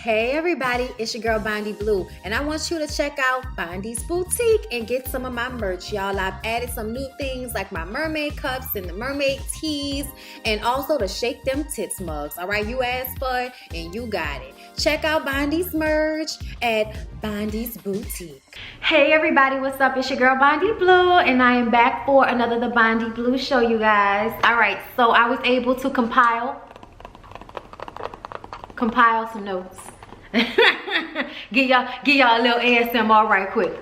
Hey everybody, it's your girl Bondy Blue, and I want you to check out Bondy's Boutique and get some of my merch, y'all. I've added some new things like my mermaid cups and the mermaid tees, and also the Shake Them Tits mugs. All right, you asked for it and you got it. Check out Bondy's merch at Bondy's Boutique. Hey everybody, what's up? It's your girl Bondy Blue, and I am back for another The Bondy Blue Show, you guys. All right, so I was able to compile some notes. Give y'all a little ASMR right quick.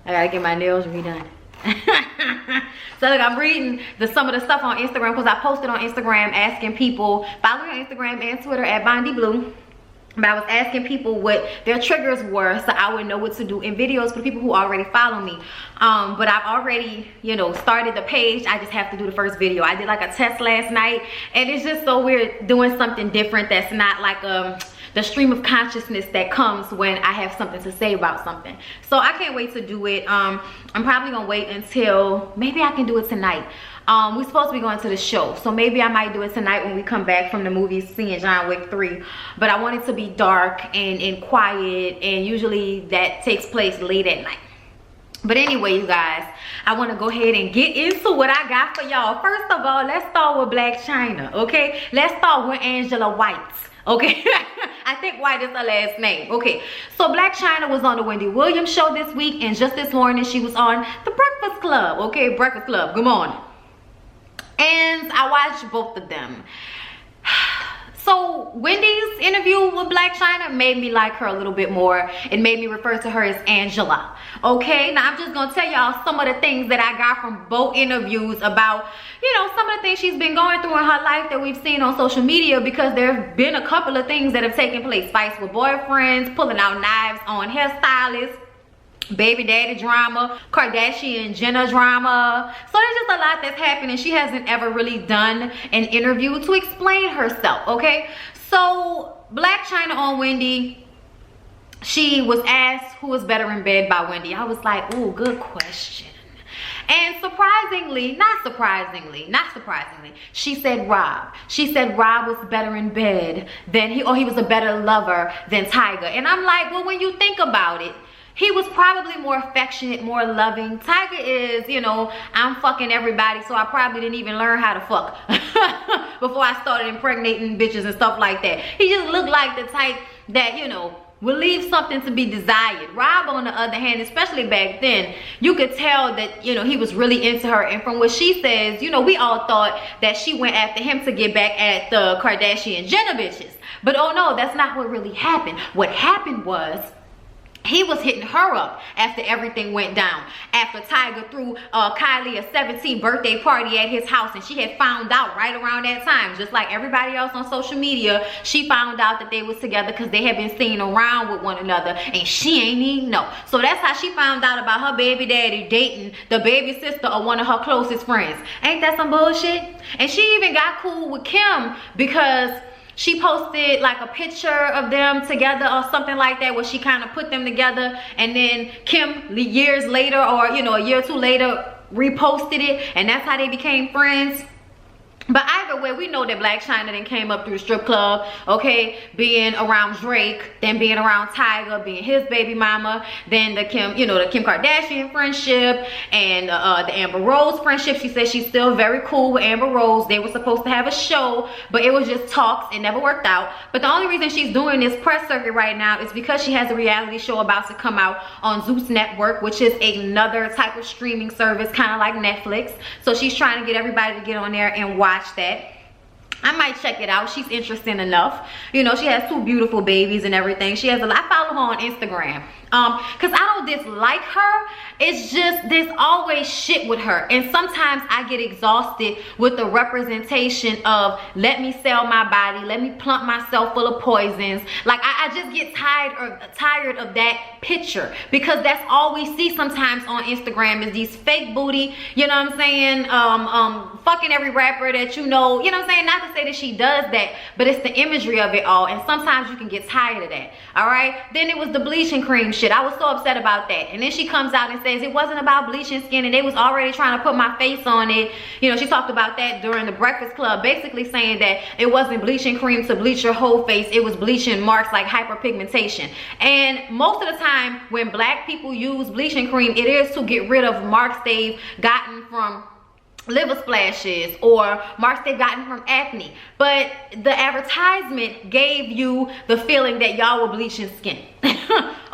I gotta get my nails redone. So look, I'm reading some of the stuff on Instagram because I posted on Instagram asking people, follow me on Instagram and Twitter at Bondy Blue. But I was asking people what their triggers were so I would know what to do in videos for the people who already follow me. But I've already, started the page. I just have to do the first video. I did like a test last night, and it's just so weird doing something different that's not like the stream of consciousness that comes when I have something to say about something. So I can't wait to do it. I'm probably gonna wait until maybe I can do it tonight. We're supposed to be going to the show, so maybe I might do it tonight when we come back from the movies, seeing John Wick 3. But I want it to be dark and quiet, and usually that takes place late at night. But anyway, you guys, I want to go ahead and get into what I got for y'all. First of all, let's start with Blac Chyna, okay? Let's start with Angela White. Okay, I think White is her last name. Okay, so Blac Chyna was on the Wendy Williams show this week, and just this morning she was on the Breakfast Club. Okay, Breakfast Club, good morning. And I watched both of them. So Wendy's interview with Blac Chyna made me like her a little bit more. It made me refer to her as Angela. Okay, now I'm just gonna tell y'all some of the things that I got from both interviews about, some of the things she's been going through in her life that we've seen on social media, because there have been a couple of things that have taken place. Fights with boyfriends, pulling out knives on hairstylists, baby daddy drama, Kardashian Jenner drama. So there's just a lot that's happening. She hasn't ever really done an interview to explain herself, okay? So Blac Chyna on Wendy, she was asked who was better in bed by Wendy. I was like, ooh, good question. And surprisingly, not surprisingly, she said Rob. She said Rob was better in bed than he was a better lover than Tiger. And I'm like, well, when you think about it, he was probably more affectionate, more loving. Tiger is, I'm fucking everybody, so I probably didn't even learn how to fuck before I started impregnating bitches and stuff like that. He just looked like the type that, will leave something to be desired. Rob, on the other hand, especially back then, you could tell that, he was really into her. And from what she says, we all thought that she went after him to get back at the Kardashian Jenner bitches. But oh no, that's not what really happened. What happened was, he was hitting her up after everything went down. After Tiger threw Kylie a 17th birthday party at his house, and she had found out right around that time, just like everybody else on social media, she found out that they was together because they had been seen around with one another, and she ain't even know. So that's how she found out about her baby daddy dating the baby sister of one of her closest friends. Ain't that some bullshit? And she even got cool with Kim because she posted like a picture of them together or something like that, where she kind of put them together, and then Kim years later, or a year or two later, reposted it, and that's how they became friends. But either way, we know that Blac Chyna then came up through the strip club, okay, being around Drake, then being around Tiger, being his baby mama, then the Kim, the Kim Kardashian friendship, and the Amber Rose friendship. She says she's still very cool with Amber Rose. They were supposed to have a show, but it was just talks. It never worked out. But the only reason she's doing this press circuit right now is because she has a reality show about to come out on Zeus Network, which is another type of streaming service, kind of like Netflix. So she's trying to get everybody to get on there and watch that. I might check it out. She's interesting enough. She has 2 beautiful babies and everything. She has I follow her on Instagram. Because I don't dislike her. It's just there's always shit with her. And sometimes I get exhausted with the representation of, let me sell my body, let me plump myself full of poisons. Like I just get tired of that picture, because that's all we see sometimes on Instagram is these fake booty, you know what I'm saying, fucking every rapper that you know what I'm saying. Not to say that she does that, but it's the imagery of it all, and sometimes you can get tired of that. All right, then it was the bleaching cream shit. I was so upset about that. And then she comes out and says it wasn't about bleaching skin and they was already trying to put my face on it. You know, she talked about that during the Breakfast Club, basically saying that it wasn't bleaching cream to bleach your whole face. It was bleaching marks like hyperpigmentation. And most of the time when black people use bleaching cream, it is to get rid of marks they've gotten from liver splashes or marks they've gotten from acne. But the advertisement gave you the feeling that y'all were bleaching skin.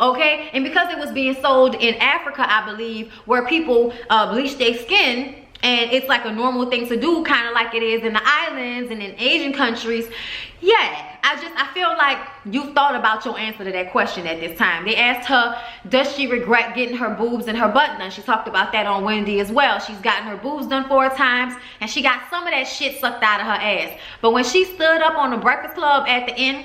Okay, and because it was being sold in Africa, I believe, where people bleach their skin and it's like a normal thing to do, kind of like it is in the islands and in Asian countries. Yeah, I feel like you thought about your answer to that question at this time. They asked her, does she regret getting her boobs and her butt done? She talked about that on Wendy as well. She's gotten her boobs done 4 times and she got some of that shit sucked out of her ass. But when she stood up on the Breakfast Club at the end,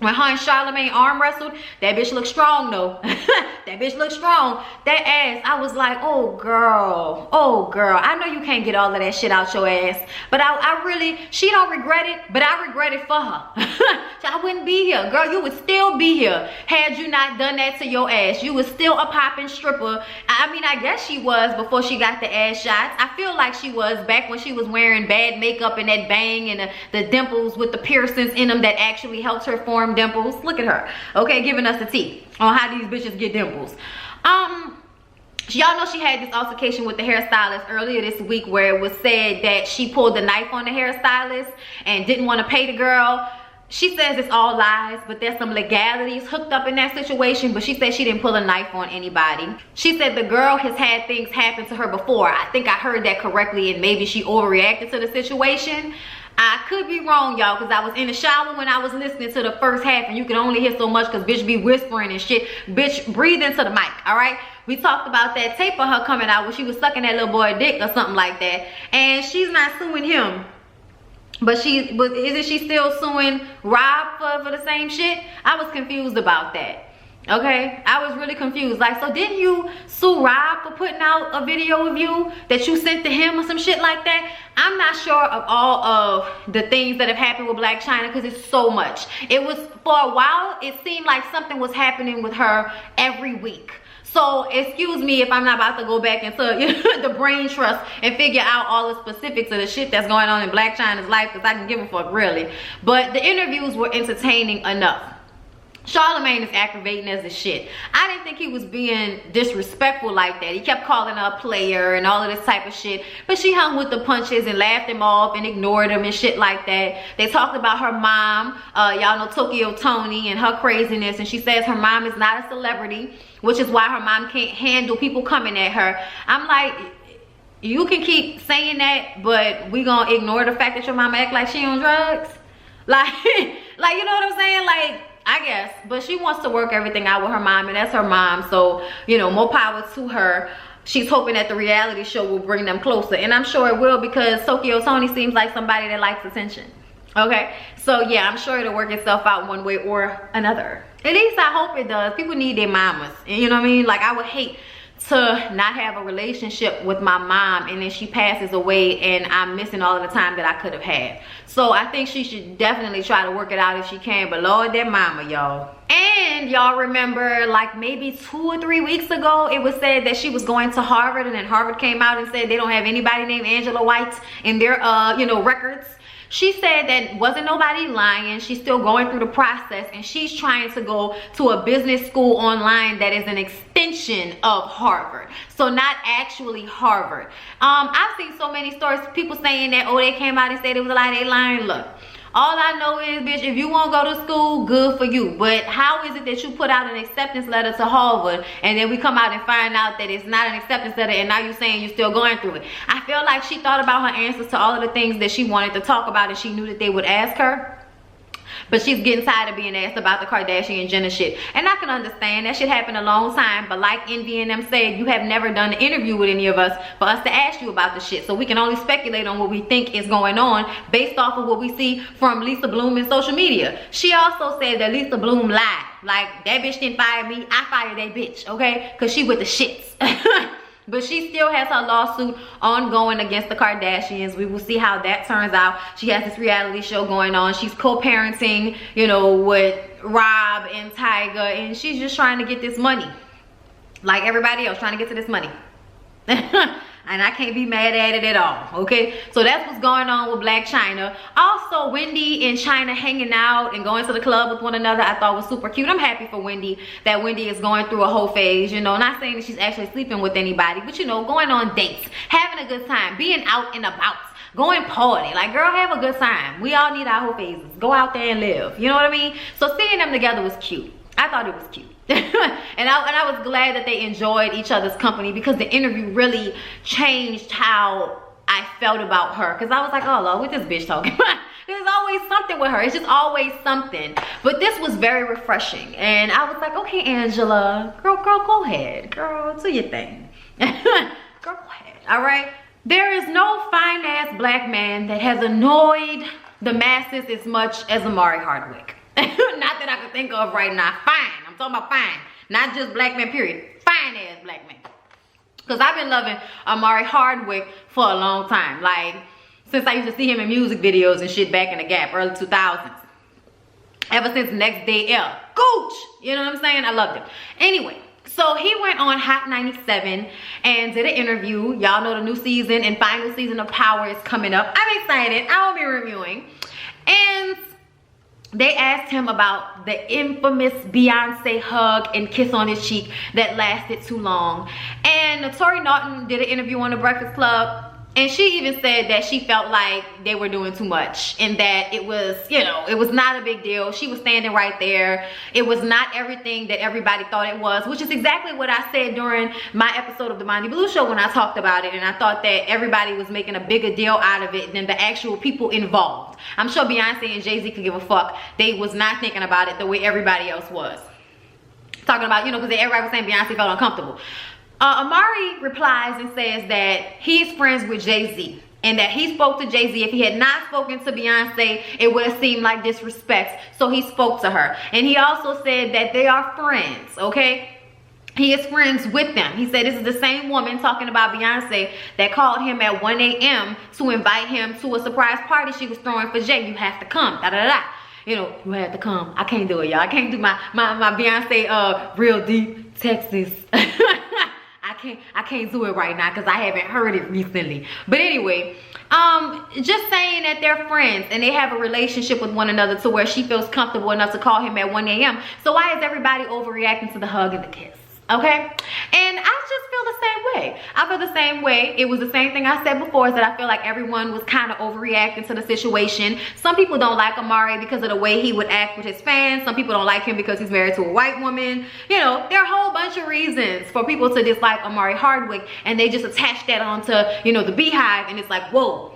when her and Charlamagne arm wrestled, that bitch looked strong though. That bitch looked strong. That ass, I was like, oh girl, I know you can't get all of that shit out your ass, but I really, she don't regret it, but I regret it for her. I wouldn't be here, girl. You would still be here had you not done that to your ass. You was still a popping stripper. I mean, I guess she was before she got the ass shots. I feel like she was back when she was wearing bad makeup and that bang and the dimples with the piercings in them that actually helped her form dimples. Look at her, okay, giving us the tea on how these bitches get dimples. Y'all know she had this altercation with the hairstylist earlier this week where it was said that she pulled the knife on the hairstylist and didn't want to pay the girl. She says it's all lies, but there's some legalities hooked up in that situation, but she said she didn't pull a knife on anybody. She said the girl has had things happen to her before. I think I heard that correctly, and maybe she overreacted to the situation. I could be wrong, y'all, because I was in the shower when I was listening to the first half, and you can only hear so much because bitch be whispering and shit. Bitch, breathe into the mic, all right? We talked about that tape of her coming out when she was sucking that little boy dick or something like that, and she's not suing him. But isn't she still suing Rob for the same shit? I was confused about that. Okay, I was really confused. Like, so didn't you sue Rob for putting out a video of you that you sent to him or some shit like that? I'm not sure of all of the things that have happened with Blac Chyna because it's so much. It was, for a while, it seemed like something was happening with her every week. So excuse me if I'm not about to go back into the brain trust and figure out all the specifics of the shit that's going on in Blac Chyna's life, because I can give a fuck really. But the interviews were entertaining enough. Charlamagne is aggravating as a shit. I didn't think he was being disrespectful like that. He kept calling her a player and all of this type of shit. But she hung with the punches and laughed him off and ignored him and shit like that. They talked about her mom. Y'all know Tokyo Tony and her craziness. And she says her mom is not a celebrity, which is why her mom can't handle people coming at her. I'm like, you can keep saying that, but we gonna ignore the fact that your mama act like she on drugs? Like, you know what I'm saying? Like, I guess, but she wants to work everything out with her mom, and that's her mom, so, you know, more power to her. She's hoping that the reality show will bring them closer, and I'm sure it will, because Tokyo Tony seems like somebody that likes attention. Okay, so yeah, I'm sure it'll work itself out one way or another. At least I hope it does. People need their mamas, you know what I mean? Like, I would hate to not have a relationship with my mom and then she passes away and I'm missing all of the time that I could have had. So I think she should definitely try to work it out if she can, but Lord, that mama, y'all. And y'all remember, like maybe 2 or 3 weeks ago, it was said that she was going to Harvard, and then Harvard came out and said they don't have anybody named Angela White in their you know, records. She said that wasn't nobody lying. She's still going through the process, and she's trying to go to a business school online that is an extension of Harvard. So not actually Harvard. I've seen so many stories, people saying that, oh, they came out and said it was a lie, they lying. Look, all I know is, bitch, if you won't go to school, good for you. But how is it that you put out an acceptance letter to Harvard and then we come out and find out that it's not an acceptance letter and now you're saying you're still going through it? I feel like she thought about her answers to all of the things that she wanted to talk about and she knew that they would ask her. But she's getting tired of being asked about the Kardashian Jenner shit. And I can understand that shit happened a long time. But like Envy and them said, you have never done an interview with any of us for us to ask you about the shit. So we can only speculate on what we think is going on based off of what we see from Lisa Bloom in social media. She also said that Lisa Bloom lied. Like, that bitch didn't fire me, I fired that bitch, okay? Because she with the shits. But she still has her lawsuit ongoing against the Kardashians. We will see how that turns out. She has this reality show going on. She's co-parenting, you know, with Rob and Tiger, and she's just trying to get this money. Like everybody else, trying to get to this money. And I can't be mad at it at all, okay? So that's what's going on with Blac Chyna. Also, Wendy and Chyna hanging out and going to the club with one another, I thought was super cute. I'm happy for Wendy, that Wendy is going through a whole phase, you know, not saying that she's actually sleeping with anybody, but you know, going on dates, having a good time, being out and about, going party. Like, girl, have a good time. We all need our whole phases. Go out there and live, you know what I mean? So seeing them together was cute. I thought it was cute. and I was glad that they enjoyed each other's company, because the interview really changed how I felt about her. Because I was like, oh Lord, what this bitch talking about? There's always something with her. It's just always something. But this was very refreshing. And I was like, okay, Angela, girl, go ahead. Girl, do your thing. Girl, go ahead. All right? There is no fine-ass black man that has annoyed the masses as much as Omari Hardwick. Not that I can think of right now. Fine. I'm talking about fine. Not just black man, period. Fine ass black man. Because I've been loving Omari Hardwick for a long time. Like, since I used to see him in music videos and shit back in the Gap, early 2000s. Ever since Next Day L. Gooch! You know what I'm saying? I loved him. Anyway, so he went on Hot 97 and did an interview. Y'all know the new season and final season of Power is coming up. I'm excited. I will be reviewing. And they asked him about the infamous Beyonce hug and kiss on his cheek that lasted too long. And Tori Norton did an interview on The Breakfast Club, and she even said that she felt like they were doing too much and that it was, you know, it was not a big deal. She was standing right there. It was not everything that everybody thought it was, which is exactly what I said during my episode of the Bondy Blue Show when I talked about it. And I thought that everybody was making a bigger deal out of it than the actual people involved. I'm sure Beyonce and Jay-Z could give a fuck. They was not thinking about it the way everybody else was. Talking about, you know, because everybody was saying Beyonce felt uncomfortable. Omari replies and says that he's friends with Jay-Z and that he spoke to Jay-Z. If he had not spoken to Beyonce, it would have seemed like disrespect. So he spoke to her. And he also said that they are friends, okay? He is friends with them. He said this is the same woman talking about Beyonce that called him at 1 a.m. to invite him to a surprise party she was throwing for Jay. You have to come, da-da-da. You know, you have to come. I can't do it, y'all. I can't do my Beyonce real deep Texas. I can't do it right now because I haven't heard it recently. But anyway, just saying that they're friends and they have a relationship with one another to where she feels comfortable enough to call him at 1 a.m. So why is everybody overreacting to the hug and the kiss? Okay? And I just feel the same way. I feel the same way. It was the same thing I said before, is that I feel like everyone was kind of overreacting to the situation. Some people don't like Omari because of the way he would act with his fans. Some people don't like him because he's married to a white woman. You know, there are a whole bunch of reasons for people to dislike Omari Hardwick, and they just attach that onto, you know, the Beehive, and it's like, whoa.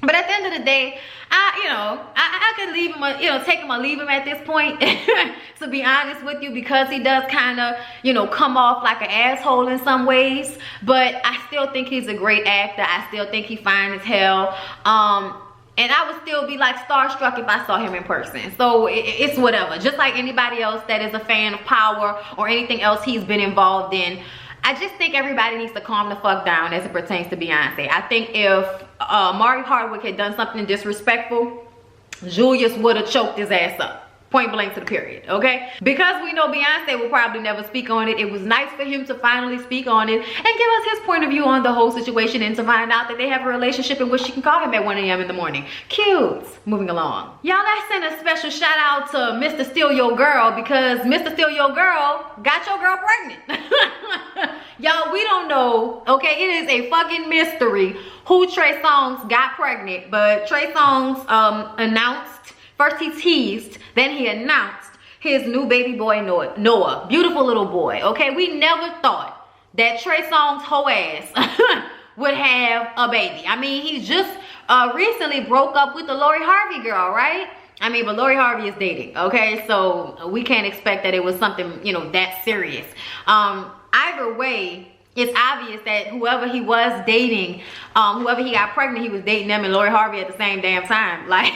But at the end of the day, I could leave him, take him or leave him at this point, to be honest with you, because he does kind of, come off like an asshole in some ways. But I still think he's a great actor. I still think he's fine as hell. And I would still be like starstruck if I saw him in person. So it's whatever. Just like anybody else that is a fan of Power or anything else he's been involved in. I just think everybody needs to calm the fuck down as it pertains to Beyonce. I think if Omari Hardwick had done something disrespectful, Julius would have choked his ass up. Point blank to the period, okay? Because we know Beyonce will probably never speak on it, it was nice for him to finally speak on it and give us his point of view on the whole situation, and to find out that they have a relationship in which she can call him at 1 a.m. in the morning. Cute. Moving along. Y'all, I sent a special shout out to Mr. Steal Your Girl, because Mr. Steal Your Girl got your girl pregnant. Y'all, we don't know, okay? It is a fucking mystery who Trey Songz got pregnant, but Trey Songz announced. First he teased, then he announced his new baby boy, Noah. Beautiful little boy, okay? We never thought that Trey Songz' whole ass would have a baby. I mean, he just recently broke up with the Lori Harvey girl, right? I mean, but Lori Harvey is dating, okay? So we can't expect that it was something, that serious. Either way, it's obvious that whoever he was dating, whoever he got pregnant, he was dating them and Lori Harvey at the same damn time. Like,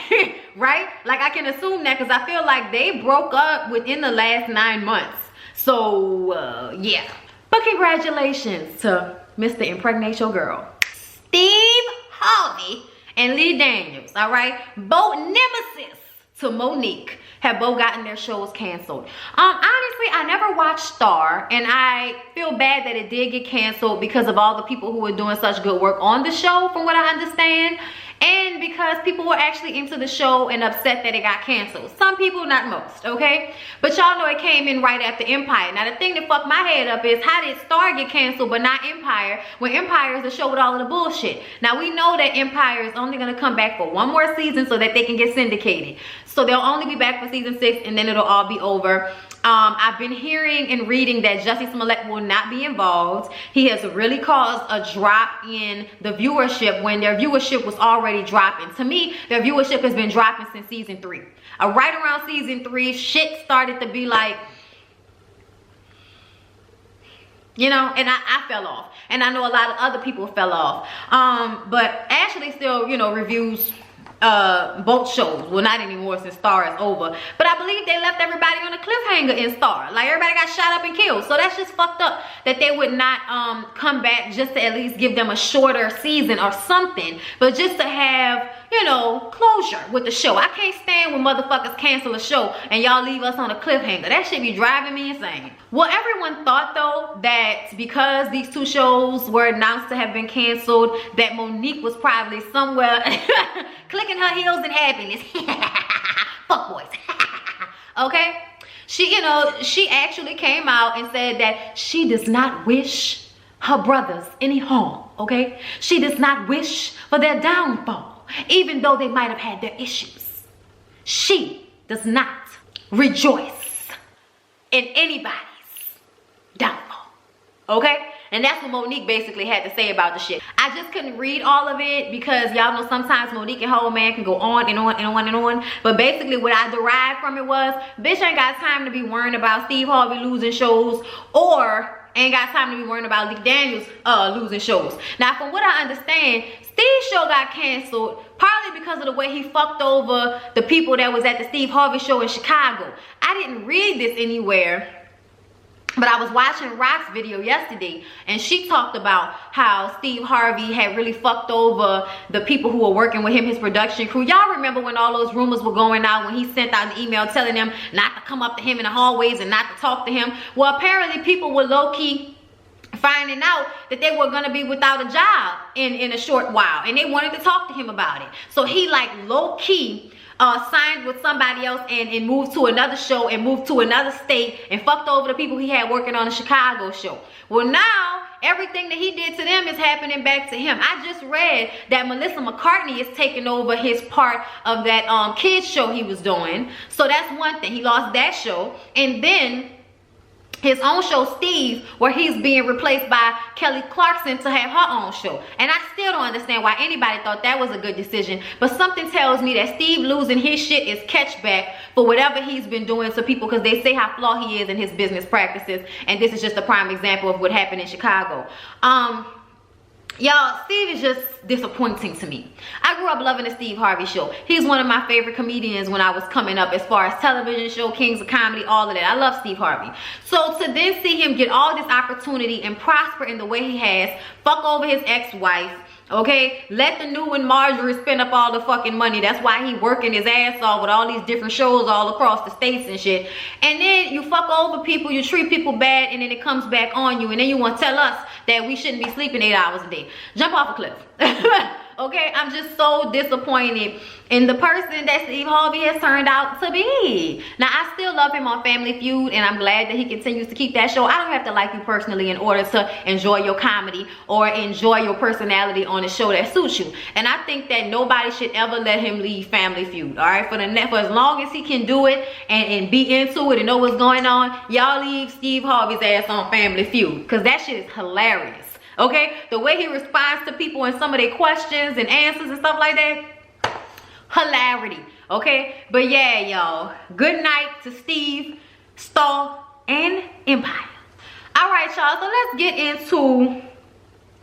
right? Like, I can assume that because I feel like they broke up within the last 9 months. So, yeah. But congratulations to Mr. Impregnate Your Girl. Steve Harvey and Lee Daniels, all right? Both nemesis to Monique have both gotten their shows canceled. Honestly, I never watched Star, and I feel bad that it did get canceled because of all the people who were doing such good work on the show, from what I understand, and because people were actually into the show and upset that it got canceled. Some people, not most, okay? But y'all know it came in right after Empire. Now, the thing that fucked my head up is, how did Star get canceled but not Empire, when Empire is the show with all of the bullshit? Now, we know that Empire is only gonna come back for one more season so that they can get syndicated. So they'll only be back for season 6, and then it'll all be over. I've been hearing and reading that Jussie Smollett will not be involved. He has really caused a drop in the viewership when their viewership was already dropping. To me, their viewership has been dropping since season 3. Right around season 3, shit started to be like, you know, and I fell off. And I know a lot of other people fell off. But Ashley still, you know, reviews both shows. Well, not anymore since Star is over, but I believe they left everybody on a cliffhanger in Star. Like, everybody got shot up and killed. So that's just fucked up that they would not come back just to at least give them a shorter season or something, but just to have, you know, closure with the show. I can't stand when motherfuckers cancel a show and y'all leave us on a cliffhanger. That shit be driving me insane. Well, everyone thought though that because these 2 shows were announced to have been canceled, that Monique was probably somewhere clicking her heels in happiness. Fuck boys. Okay? She, you know, she actually came out and said that she does not wish her brothers any harm, okay? She does not wish for their downfall, even though they might have had their issues. She does not rejoice in anybody's downfall, okay? And that's what Monique basically had to say about the shit. I just couldn't read all of it because y'all know sometimes Monique and her old man can go on and on and on and on. But basically what I derived from it was, bitch ain't got time to be worrying about Steve Harvey losing shows, or ain't got time to be worrying about Lee Daniels losing shows. Now, from what I understand, Steve's show got canceled partly because of the way he fucked over the people that was at the Steve Harvey show in Chicago. I didn't read this anywhere, but I was watching Rock's video yesterday, and she talked about how Steve Harvey had really fucked over the people who were working with him, his production crew. Y'all remember when all those rumors were going out, when he sent out an email telling them not to come up to him in the hallways and not to talk to him? Well, apparently people were low-key finding out that they were going to be without a job in a short while, and they wanted to talk to him about it. So he, like, low-key signed with somebody else and moved to another show and moved to another state and fucked over the people he had working on the Chicago show. Well, now everything that he did to them is happening back to him. I just read that Melissa McCartney is taking over his part of that kids show he was doing. So that's one thing. He lost that show. And then his own show, Steve, where he's being replaced by Kelly Clarkson to have her own show. And I still don't understand why anybody thought that was a good decision. But something tells me that Steve losing his shit is catchback for whatever he's been doing to people, because they say how flawed he is in his business practices. And this is just a prime example of what happened in Chicago. Y'all, Steve is just disappointing to me. I grew up loving the Steve Harvey show. He's one of my favorite comedians when I was coming up, as far as television show, Kings of Comedy, all of that. I love Steve Harvey. So to then see him get all this opportunity and prosper in the way he has, fuck over his ex-wife, okay, let the new one Marjorie spend up all the fucking money. That's why he working his ass off with all these different shows all across the states and shit. And then you fuck over people, you treat people bad, and then it comes back on you, and then you want to tell us that we shouldn't be sleeping 8 hours a day. Jump off a cliff. Okay, I'm just so disappointed in the person that Steve Harvey has turned out to be. Now, I still love him on Family Feud, and I'm glad that he continues to keep that show. I don't have to like you personally in order to enjoy your comedy or enjoy your personality on a show that suits you. And I think that nobody should ever let him leave Family Feud, all right? For as long as he can do it and be into it and know what's going on, y'all leave Steve Harvey's ass on Family Feud, because that shit is hilarious. Okay, the way he responds to people and some of their questions and answers and stuff like that, hilarity. Okay, but yeah, y'all, good night to Steve, Star, and Empire. All right, y'all, so let's get into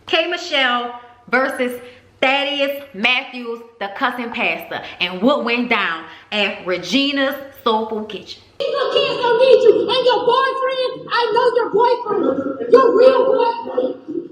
K.Michelle versus Thaddeus Matthews, the cussing pastor, and what went down at Regina's Soulful Kitchen. Your kids don't need you, and your boyfriend, I know your boyfriend, your real boyfriend.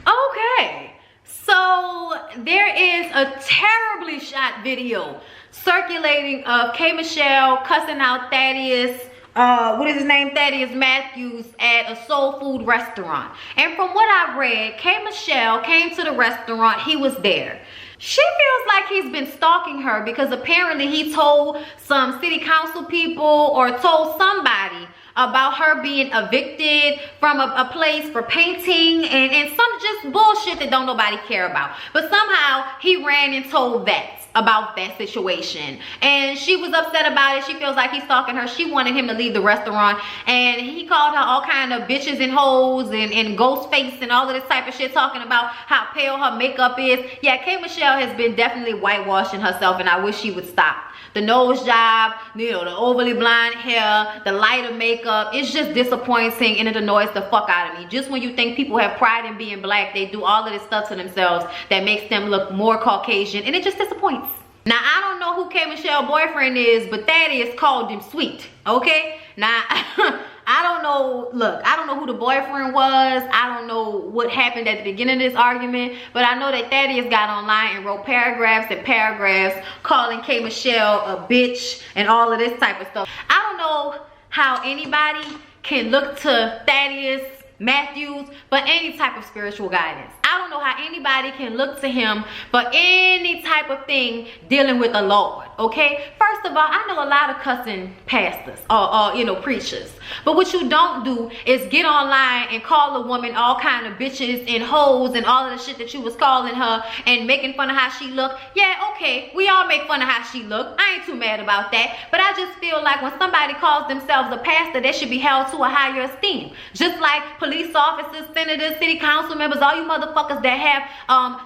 Okay, so there is a terribly shot video circulating of K.Michelle cussing out Thaddeus, what is his name? Thaddeus Matthews at a soul food restaurant. And from what I've read, K.Michelle came to the restaurant, he was there. She feels like he's been stalking her because apparently he told some city council people or told somebody about her being evicted from a place for painting and some just bullshit that don't nobody care about. But somehow he ran and told that about that situation, and she was upset about it. She feels like he's stalking her. She wanted him to leave the restaurant, and he called her all kind of bitches and hoes and ghost face and all of this type of shit, talking about how pale her makeup is. Yeah, K.Michelle has been definitely whitewashing herself, and I wish she would stop. The nose job, you know, the overly blonde hair, the lighter makeup, it's just disappointing and it annoys the fuck out of me. Just when you think people have pride in being black, they do all of this stuff to themselves that makes them look more Caucasian, and it just disappoints. Now, I don't know who K.Michelle's boyfriend is, but Thaddeus called him sweet, okay? Now, I don't know, look, I don't know who the boyfriend was. I don't know what happened at the beginning of this argument, but I know that Thaddeus got online and wrote paragraphs and paragraphs calling K.Michelle a bitch and all of this type of stuff. I don't know how anybody can look to Thaddeus Matthews for any type of spiritual guidance. I don't know how anybody can look to him for any type of thing dealing with the Lord, okay? First of all, I know a lot of cussing pastors or you know, preachers, but what you don't do is get online and call a woman all kind of bitches and hoes and all of the shit that you was calling her and making fun of how she looked. Yeah, okay, we all make fun of how she looked. I ain't too mad about that, but I just feel like when somebody calls themselves a pastor, they should be held to a higher esteem. Just like police officers, senators, city council members, all you motherfuckers that have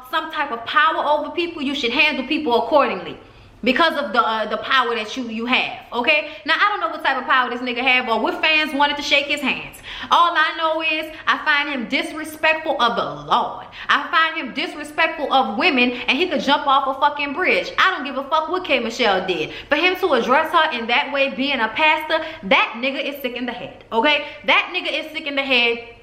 some type of power over people, you should handle people accordingly because of the power that you have, okay? Now, I don't know what type of power this nigga have or what fans wanted to shake his hands. All I know is I find him disrespectful of the Lord. I find him disrespectful of women, and he could jump off a fucking bridge. I don't give a fuck what K.Michelle did. For him to address her in that way, being a pastor, that nigga is sick in the head, okay? That nigga is sick in the head.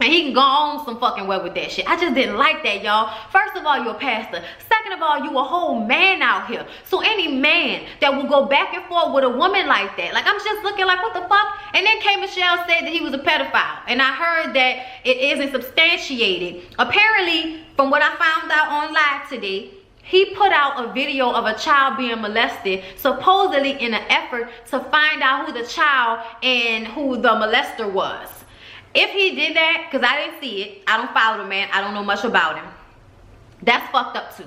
And he can go on some fucking way with that shit. I just didn't like that, y'all. First of all, you're a pastor. Second of all, you a whole man out here. So any man that will go back and forth with a woman like that, like, I'm just looking like, what the fuck? And then K.Michelle said that he was a pedophile. And I heard that it isn't substantiated. Apparently, from what I found out on live today, he put out a video of a child being molested, supposedly in an effort to find out who the child and who the molester was. If he did that, because I didn't see it, I don't follow the man, I don't know much about him, that's fucked up too.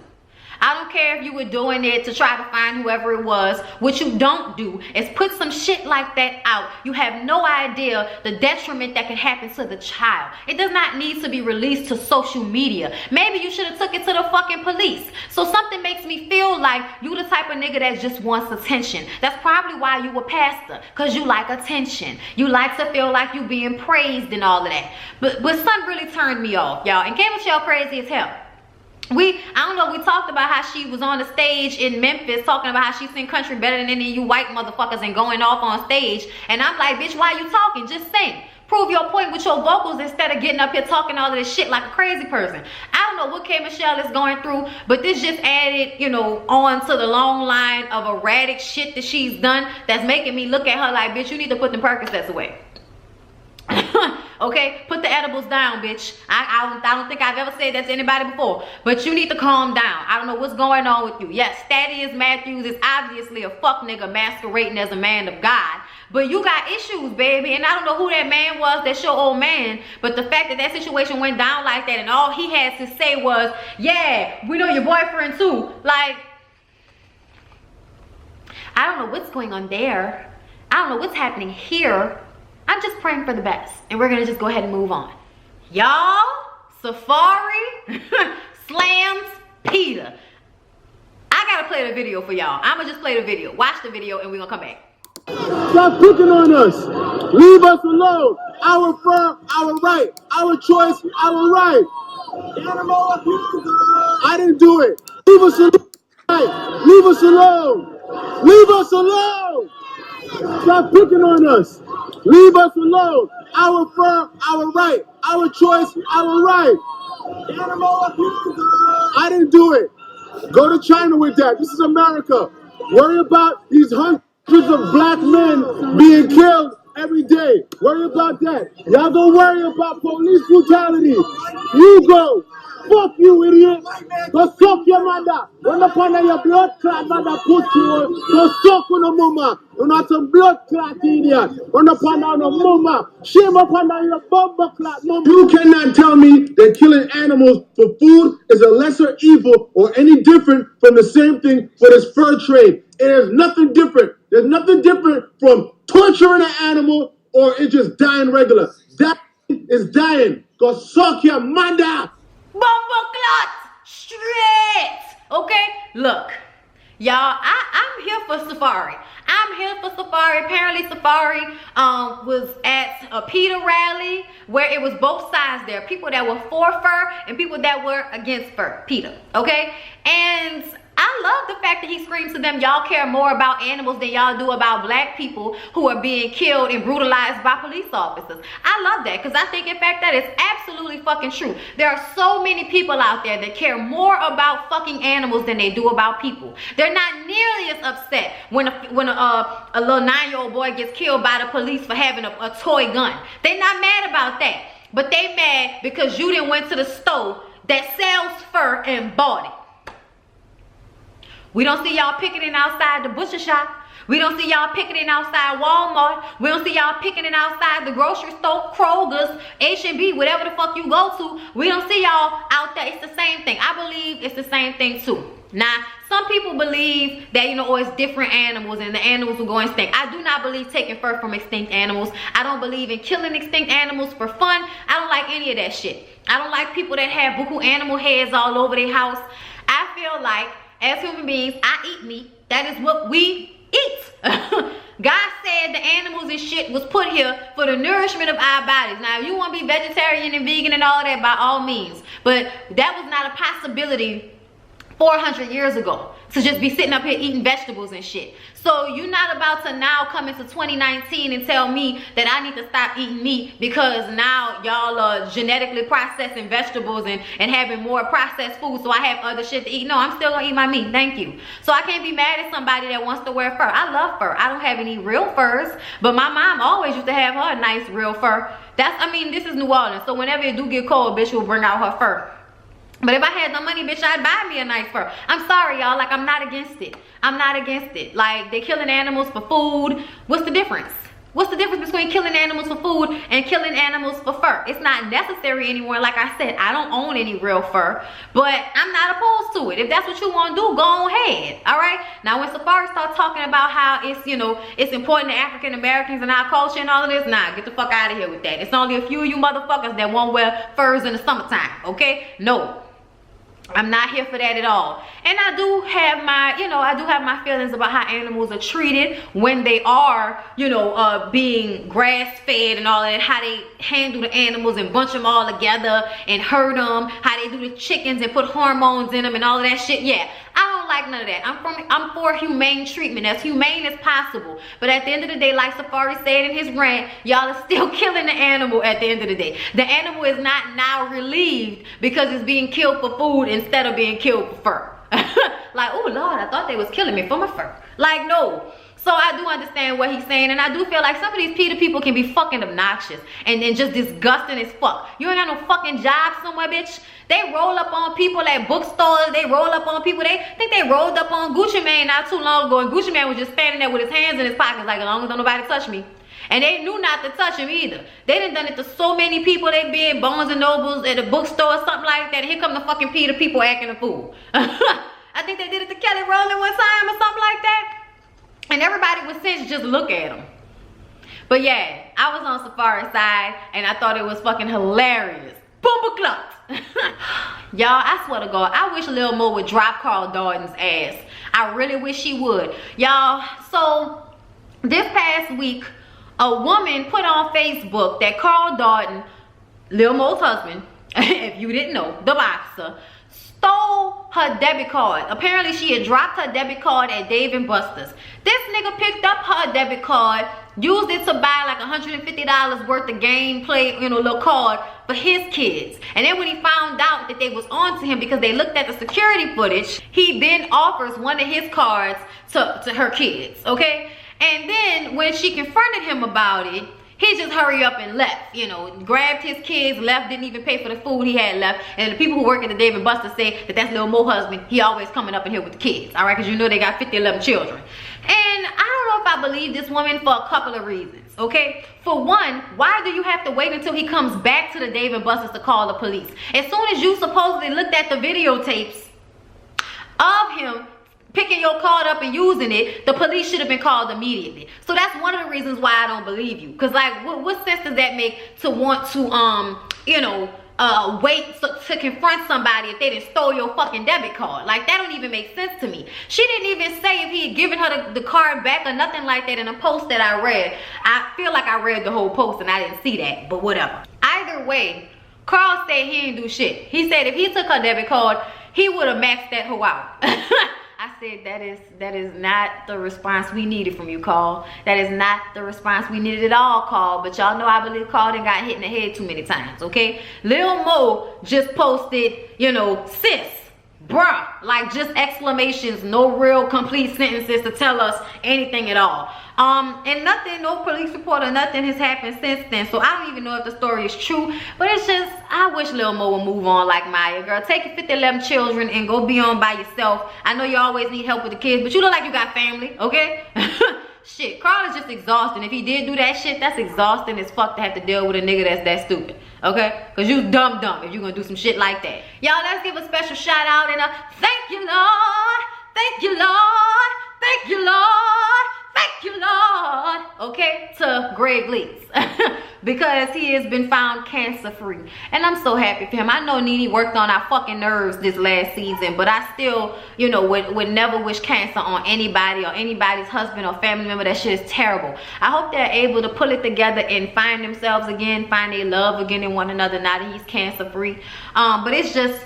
I don't care if you were doing it to try to find whoever it was. What you don't do is put some shit like that out. You have no idea the detriment that can happen to the child. It does not need to be released to social media. Maybe you should have took it to the fucking police. So something makes me feel like you the type of nigga that just wants attention. That's probably why you a pastor, because you like attention. You like to feel like you being praised and all of that. But something really turned me off, y'all. And K.Michelle crazy as hell. I don't know, we talked about how she was on the stage in Memphis talking about how she sing country better than any of you white motherfuckers and going off on stage. And I'm like, bitch, why you talking? Just sing. Prove your point with your vocals instead of getting up here talking all of this shit like a crazy person. I don't know what K.Michelle is going through, but this just added, you know, on to the long line of erratic shit that she's done that's making me look at her like, bitch, you need to put them Percocets away. Okay, put the edibles down, bitch. I don't think I've ever said that to anybody before, but you need to calm down. I don't know what's going on with you. Yes, Thaddeus Matthews is obviously a fuck nigga masquerading as a man of God, but you got issues, baby. And I don't know who that man was, that's your old man, but the fact that that situation went down like that and all he had to say was, yeah, we know your boyfriend too. Like, I don't know what's going on there. I don't know what's happening here. I'm just praying for the best, and we're gonna just go ahead and move on. Y'all, Safari slams Peter. I gotta play the video for y'all. I'ma just play the video. Watch the video, and we're gonna come back. Stop picking on us. Leave us alone. Our firm, our right, our choice, our right. Animal abuser. I didn't do it. Leave us alone. Leave us alone. Leave us alone. Stop picking on us. Leave us alone. Our fur, our right. Our choice, our right. Animal abuser. I didn't do it. Go to China with that. This is America. Worry about these hundreds of black men being killed every day. Worry about that. Y'all don't worry about police brutality. You go. Fuck you, idiot. Go suck your mother. Run up under your blood clot, mother pussy. Go suck on the mama. You're not some blood clot, idiot. Run up under the mama. Shame up under your bumper clot, mama. You cannot tell me that killing animals for food is a lesser evil or any different from the same thing for this fur trade. It is nothing different. There's nothing different from torturing an animal or it just dying regular. That is dying. Go suck your mother. Bumper clot straight. Okay, look, y'all, I'm here for Safari. I'm here for Safari. Apparently Safari was at a PETA rally where it was both sides there. People that were for fur and people that were against fur. PETA, okay? And I love the fact that he screams to them, y'all care more about animals than y'all do about black people who are being killed and brutalized by police officers. I love that because I think, in fact, that is absolutely fucking true. There are so many people out there that care more about fucking animals than they do about people. They're not nearly as upset when a little 9-year-old boy gets killed by the police for having a toy gun. They're not mad about that. But they mad because you didn't went to the store that sells fur and bought it. We don't see y'all picketing outside the butcher shop. We don't see y'all picketing outside Walmart. We don't see y'all picketing outside the grocery store, Kroger's, H&B, whatever the fuck you go to. We don't see y'all out there. It's the same thing. I believe it's the same thing too. Now, some people believe that, it's different animals and the animals will go extinct. I do not believe taking fur from extinct animals. I don't believe in killing extinct animals for fun. I don't like any of that shit. I don't like people that have buku animal heads all over their house. I feel like, as human beings, I eat meat. That is what we eat. God said the animals and shit was put here for the nourishment of our bodies. Now, if you want to be vegetarian and vegan and all that, by all means. But that was not a possibility 400 years ago, to just be sitting up here eating vegetables and shit. So you're not about to now come into 2019 and tell me that I need to stop eating meat because now y'all are genetically processing vegetables and having more processed food, so I have other shit to eat. No, I'm still gonna eat my meat, thank you. So I can't be mad at somebody that wants to wear fur. I love fur. I don't have any real furs, but my mom always used to have her nice real fur. This is New Orleans, so whenever it do get cold, bitch will bring out her fur. But if I had no money, bitch, I'd buy me a nice fur. I'm sorry, y'all. Like, I'm not against it. I'm not against it. Like, they're killing animals for food. What's the difference? What's the difference between killing animals for food and killing animals for fur? It's not necessary anymore. Like I said, I don't own any real fur, but I'm not opposed to it. If that's what you want to do, go ahead. All right? Now, when Safari starts talking about how it's, it's important to African Americans and our culture and all of this, nah, get the fuck out of here with that. It's only a few of you motherfuckers that won't wear furs in the summertime, okay? No. I'm not here for that at all. And I do have my feelings about how animals are treated when they are, being grass fed and all that, how they handle the animals and bunch them all together and herd them, how they do the chickens and put hormones in them and all of that shit. Yeah, I don't like none of that. I'm for humane treatment, as humane as possible. But at the end of the day, like Safari said in his rant, y'all are still killing the animal at the end of the day. The animal is not now relieved because it's being killed for food instead of being killed for fur. Like, oh Lord, I thought they was killing me for my fur. Like, no. So I do understand what he's saying, and I do feel like some of these PETA people can be fucking obnoxious and just disgusting as fuck. You ain't got no fucking job somewhere, bitch. They roll up on people at bookstores. They roll up on people. They think they rolled up on Gucci Mane not too long ago, and Gucci Mane was just standing there with his hands in his pockets like, as long as don't nobody touch me. And they knew not to touch him either. They done it to so many people. They be at Barnes and Nobles, at a bookstore or something like that. And here come the fucking PETA people acting a fool. I think they did it to Kelly Rowland one time or something like that. And everybody with sense just look at him. But yeah, I was on Safari's side and I thought it was fucking hilarious. Bumper clock. Y'all, I swear to God, I wish Lil Mo would drop Carl Darden's ass. I really wish she would. Y'all, so this past week, a woman put on Facebook that Carl Darden, Lil Mo's husband, if you didn't know, the boxer, stole her debit card. Apparently she had dropped her debit card at Dave & Buster's. This nigga picked up her debit card, used it to buy like $150 worth of gameplay, you know, little card for his kids. And then when he found out that they was on to him because they looked at the security footage, he then offers one of his cards to her kids, okay? And then when she confronted him about it, he just hurried up and left, you know, grabbed his kids, left, didn't even pay for the food he had left. And the people who work at the Dave & Buster's say that that's Lil Mo husband. He always coming up in here with the kids, all right? Because you know they got 11 children. And I don't know if I believe this woman for a couple of reasons, okay? For one, why do you have to wait until he comes back to the Dave & Buster's to call the police? As soon as you supposedly looked at the videotapes of him picking your card up and using it, the police should have been called immediately. So that's one of the reasons why I don't believe you. Because like, what sense does that make to want to, you know, wait to confront somebody if they didn't stole your fucking debit card? Like, that don't even make sense to me. She didn't even say if he had given her the card back or nothing like that in a post that I read. I feel like I read the whole post and I didn't see that, but whatever. Either way, Carl said he didn't do shit. He said if he took her debit card, he would have maxed that hoe out. I said that is not the response we needed from you, Carl. That is not the response we needed at all, Carl. But y'all know I believe Carl done got hit in the head too many times, okay? Lil Mo just posted, you know, sis, bruh, like just exclamations, no real complete sentences to tell us anything at all. And nothing, no police report or nothing has happened since then. So I don't even know if the story is true. But it's just, I wish Lil Mo would move on like Maya, girl. Take your 11 children and go be on by yourself. I know you always need help with the kids, but you look like you got family, okay? Shit, Carl is just exhausting. If he did do that shit, that's exhausting as fuck to have to deal with a nigga that's that stupid, okay? Because you dumb if you're gonna do some shit like that. Y'all, let's give a special shout out and a thank you, Lord. Thank you, Lord. Thank you, Lord. Thank you, Lord, okay, to Greg Leeds because he has been found cancer free. And I'm so happy for him. I know Nene worked on our fucking nerves this last season, but I still, you know, would never wish cancer on anybody or anybody's husband or family member. That shit is terrible. I hope they're able to pull it together and find themselves again, find their love again in one another now that he's cancer free. But it's just,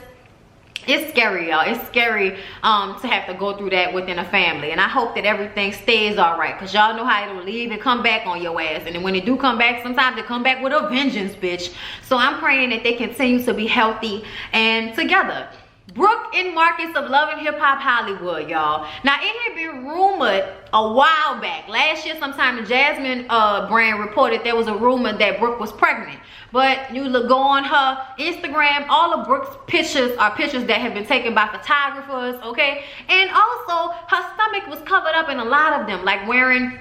it's scary, y'all. It's scary to have to go through that within a family. And I hope that everything stays all right. Because y'all know how it'll leave and come back on your ass. And then when they do come back, sometimes they come back with a vengeance, bitch. So I'm praying that they continue to be healthy and together. Brooke and Marcus of Love and Hip Hop Hollywood, y'all. Now, it had been rumored a while back. Last year sometime, the Jasmine brand reported there was a rumor that Brooke was pregnant. But you go on her Instagram, all of Brooke's pictures are pictures that have been taken by photographers, okay? And also, her stomach was covered up in a lot of them, like wearing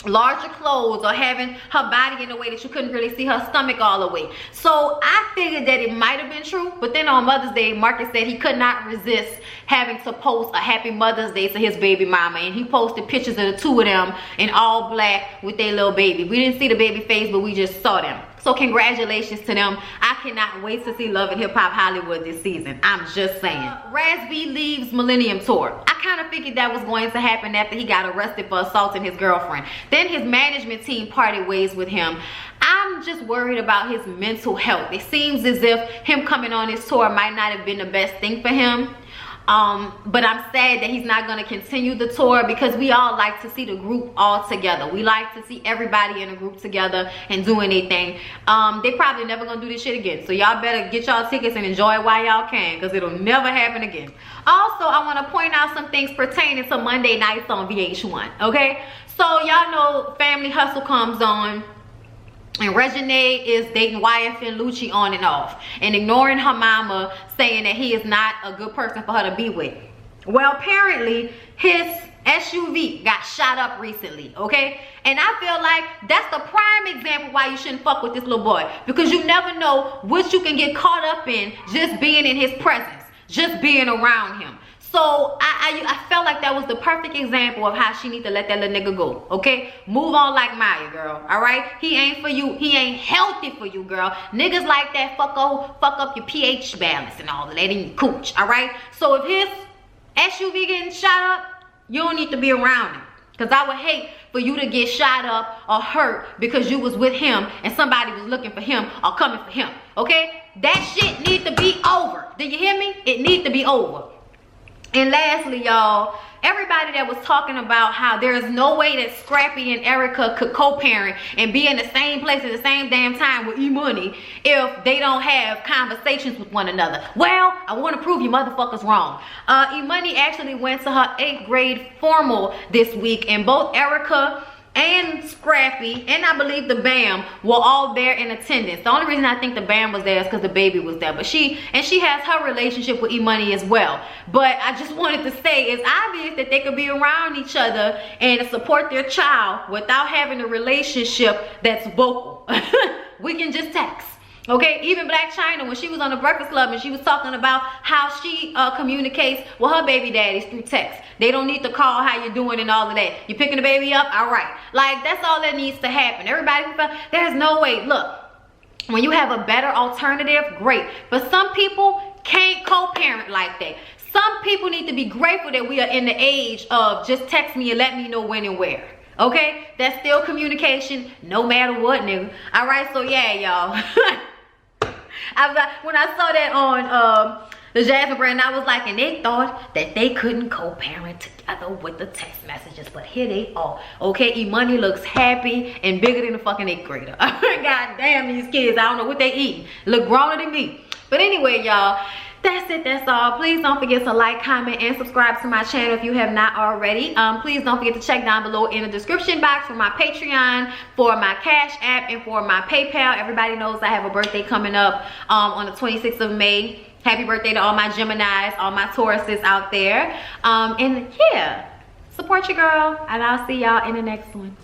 larger clothes or having her body in a way that you couldn't really see her stomach all the way. So I figured that it might have been true, but then on Mother's Day, Marcus said he could not resist having to post a happy Mother's Day to his baby mama, and he posted pictures of the two of them in all black with their little baby. We didn't see the baby face, but we just saw them. So congratulations to them. I cannot wait to see Love and Hip Hop Hollywood this season. I'm just saying. Raz B leaves Millennium Tour. I kind of figured that was going to happen after he got arrested for assaulting his girlfriend. Then his management team parted ways with him. I'm just worried about his mental health. It seems as if him coming on this tour might not have been the best thing for him. But I'm sad that he's not going to continue the tour because we all like to see the group all together. We like to see everybody in a group together and doing their thing. They probably never going to do this shit again. So y'all better get y'all tickets and enjoy it while y'all can, because it'll never happen again. Also, I want to point out some things pertaining to Monday nights on VH1, okay? So y'all know Family Hustle comes on, and Reginae is dating YFN Lucci on and off and ignoring her mama, saying that he is not a good person for her to be with. Well, apparently his SUV got shot up recently, okay? And I feel like that's the prime example why you shouldn't fuck with this little boy, because you never know what you can get caught up in just being in his presence, just being around him. So I felt like that was the perfect example of how she need to let that little nigga go, okay? Move on like Maya, girl, all right? He ain't for you. He ain't healthy for you, girl. Niggas like that fuck up your pH balance and all of that in your cooch, all right? So if his SUV getting shot up, you don't need to be around him. Because I would hate for you to get shot up or hurt because you was with him and somebody was looking for him or coming for him, okay? That shit need to be over. Do you hear me? It need to be over. And lastly, y'all, everybody that was talking about how there is no way that Scrappy and Erica could co-parent and be in the same place at the same damn time with E-Money if they don't have conversations with one another. Well, I want to prove you motherfuckers wrong. E-Money actually went to her 8th grade formal this week, and both Erica and Scrappy, and I believe the BAM, were all there in attendance. The only reason I think the BAM was there is because the baby was there. But she has her relationship with E-Money as well. But I just wanted to say, it's obvious that they could be around each other and support their child without having a relationship that's vocal. We can just text. Okay, even Blac Chyna, when she was on the Breakfast Club and she was talking about how she communicates with her baby daddies through text. They don't need to call how you doing and all of that. You picking the baby up? All right. Like, that's all that needs to happen. Everybody, there's no way. Look, when you have a better alternative, great. But some people can't co-parent like that. Some people need to be grateful that we are in the age of just text me and let me know when and where. Okay? That's still communication no matter what, nigga. All right, so yeah, y'all. When I saw that on the Jasmine brand, I was like, and they thought that they couldn't co-parent together with the text messages, but here they are. Okay, E-Money looks happy and bigger than a fucking 8th grader. God damn, these kids, I don't know what they eat. Look growner than me. But anyway, y'all, that's it, that's all. Please don't forget to like, comment, and subscribe to my channel if you have not already. Please don't forget to check down below in the description box for my Patreon, for my Cash App, and for my PayPal. Everybody knows I have a birthday coming up on the 26th of May. Happy birthday to all my Geminis, all my Tauruses out there. And yeah, support your girl, and I'll see y'all in the next one.